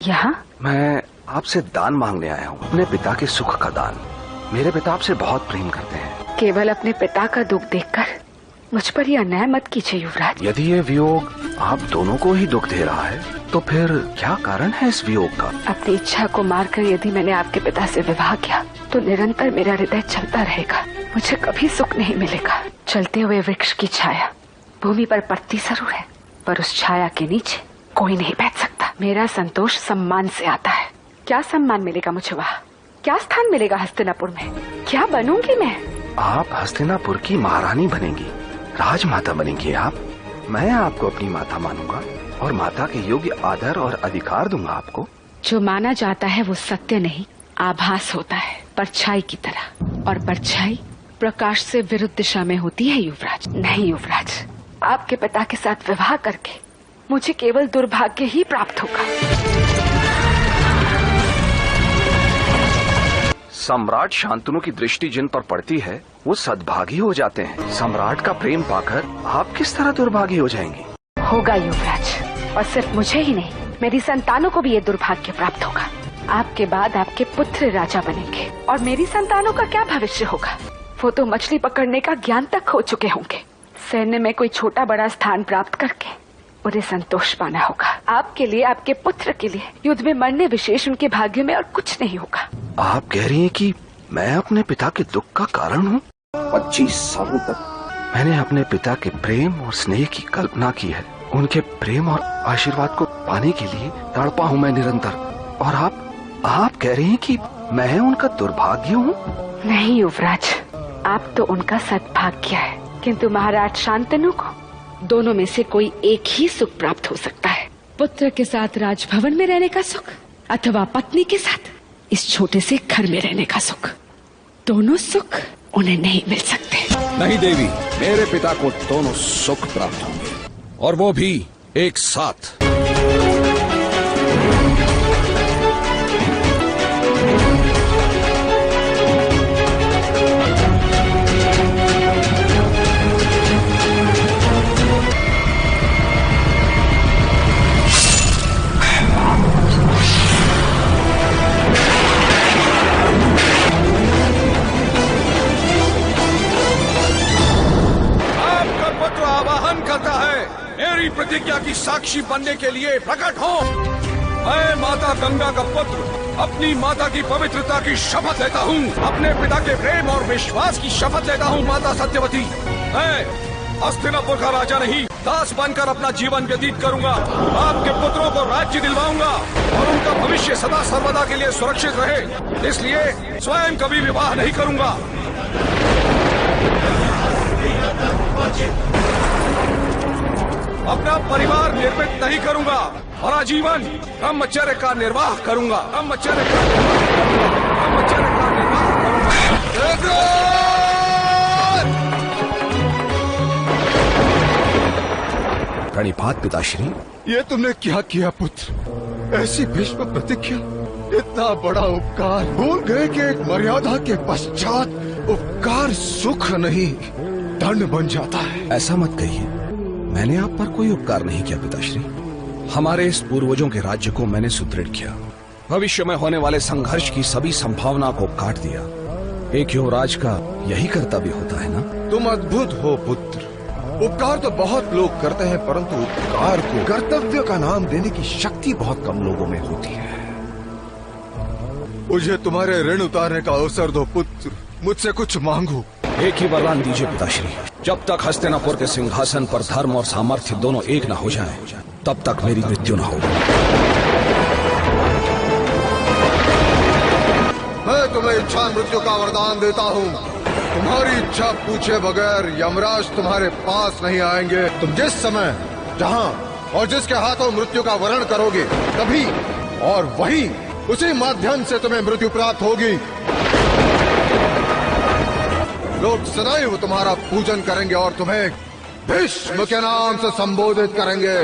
यहाँ मैं आपसे दान मांगने आया हूँ, अपने पिता के सुख का दान। मेरे पिता आपसे बहुत प्रेम करते हैं। केवल अपने पिता का दुख देखकर मुझ पर यह अन्याय मत कीजिए युवराज। यदि ये वियोग आप दोनों को ही दुख दे रहा है तो फिर क्या कारण है इस वियोग का? अपनी इच्छा को मारकर यदि मैंने आपके पिता से विवाह किया तो निरंतर मेरा हृदय चलता रहेगा, मुझे कभी सुख नहीं मिलेगा। चलते हुए वृक्ष की छाया भूमि पर पड़ती जरूर है, पर उस छाया के नीचे कोई नहीं बैठ सकता। मेरा संतोष सम्मान से आता है। क्या सम्मान मिलेगा मुझे वहाँ? क्या स्थान मिलेगा हस्तिनापुर में? क्या बनूंगी मैं? आप हस्तिनापुर की महारानी बनेंगी, राजमाता बनेंगी आप। मैं आपको अपनी माता मानूंगा और माता के योग्य आदर और अधिकार दूंगा आपको। जो माना जाता है वो सत्य नहीं, आभास होता है, परछाई की तरह। और परछाई प्रकाश से विरुद्ध दिशा में होती है युवराज। नहीं युवराज, आपके पिता के साथ विवाह करके मुझे केवल दुर्भाग्य ही प्राप्त होगा। सम्राट शांतनु की दृष्टि जिन पर पड़ती है वो सद्भागी हो जाते हैं। सम्राट का प्रेम पाकर आप किस तरह दुर्भागी हो जाएंगी? होगा युवराज, और सिर्फ मुझे ही नहीं, मेरी संतानों को भी ये दुर्भाग्य प्राप्त होगा। आपके बाद आपके पुत्र राजा बनेंगे और मेरी संतानों का क्या भविष्य होगा? वो तो मछली पकड़ने का ज्ञान तक हो चुके होंगे। सैन्य में कोई छोटा बड़ा स्थान प्राप्त करके उन्हें संतोष पाना होगा। आपके लिए, आपके पुत्र के लिए युद्ध में मरने विशेष उनके भाग्य में और कुछ नहीं होगा। आप कह रही हैं कि मैं अपने पिता के दुख का कारण हूँ? 25 सालों तक मैंने अपने पिता के प्रेम और स्नेह की कल्पना की है। उनके प्रेम और आशीर्वाद को पाने के लिए तड़पा हूँ मैं निरंतर। और आप कह रही हैं कि मैं उनका दुर्भाग्य हूँ? नहीं युवराज, आप तो उनका सद्भाग्य है, किंतु महाराज शांतनु को दोनों में से कोई एक ही सुख प्राप्त हो सकता है। पुत्र के साथ राजभवन में रहने का सुख अथवा पत्नी के साथ इस छोटे से घर में रहने का सुख। दोनों सुख उन्हें नहीं मिल सकते। नहीं देवी, मेरे पिता को दोनों सुख प्राप्त होंगे, और वो भी एक साथ। मेरी प्रतिज्ञा की साक्षी बनने के लिए प्रकट हो। मैं माता गंगा का पुत्र अपनी माता की पवित्रता की शपथ लेता हूँ, अपने पिता के प्रेम और विश्वास की शपथ लेता हूँ। माता सत्यवती, मैं हस्तिनापुर का राजा नहीं, दास बनकर अपना जीवन व्यतीत करूंगा। आपके पुत्रों को राज्य दिलवाऊंगा और उनका भविष्य सदा सर्वदा के लिए सुरक्षित रहे, इसलिए स्वयं कभी विवाह नहीं करूंगा। अपना परिवार निर्मित नहीं करूंगा और आजीवन ब्रह्मचर्य का निर्वाह करूंगा। ब्रह्मचर्य का निर्वाह करूंगा। प्रणिपात पिताश्री। ये तुमने क्या किया पुत्र? ऐसी भीष्म प्रतिज्ञा, इतना बड़ा उपकार भूल गए कि एक मर्यादा के पश्चात उपकार सुख नहीं दंड बन जाता है। ऐसा मत कहिए, मैंने आप पर कोई उपकार नहीं किया पिताश्री। हमारे इस पूर्वजों के राज्य को मैंने सुदृढ़ किया, भविष्य में होने वाले संघर्ष की सभी संभावना को काट दिया। एक युवराज का यही कर्तव्य होता है ना? तुम अद्भुत हो पुत्र। उपकार तो बहुत लोग करते हैं, परंतु उपकार को कर्तव्य का नाम देने की शक्ति बहुत कम लोगों में होती है। मुझे तुम्हारे ऋण उतारने का अवसर दो पुत्र, मुझसे कुछ मांगो। एक ही वरदान दीजिए पिताश्री, जब तक हस्तिनापुर के सिंहासन पर धर्म और सामर्थ्य दोनों एक न हो जाएं, तब तक मेरी मृत्यु न हो। मैं तुम्हें इच्छा मृत्यु का वरदान देता हूँ। तुम्हारी इच्छा पूछे बगैर यमराज तुम्हारे पास नहीं आएंगे। तुम जिस समय, जहाँ और जिसके हाथों मृत्यु का वरण करोगे, तभी और वही उसी माध्यम से तुम्हें मृत्यु प्राप्त होगी। लोग सदैव तुम्हारा पूजन करेंगे और तुम्हें भीष्म के नाम से संबोधित करेंगे।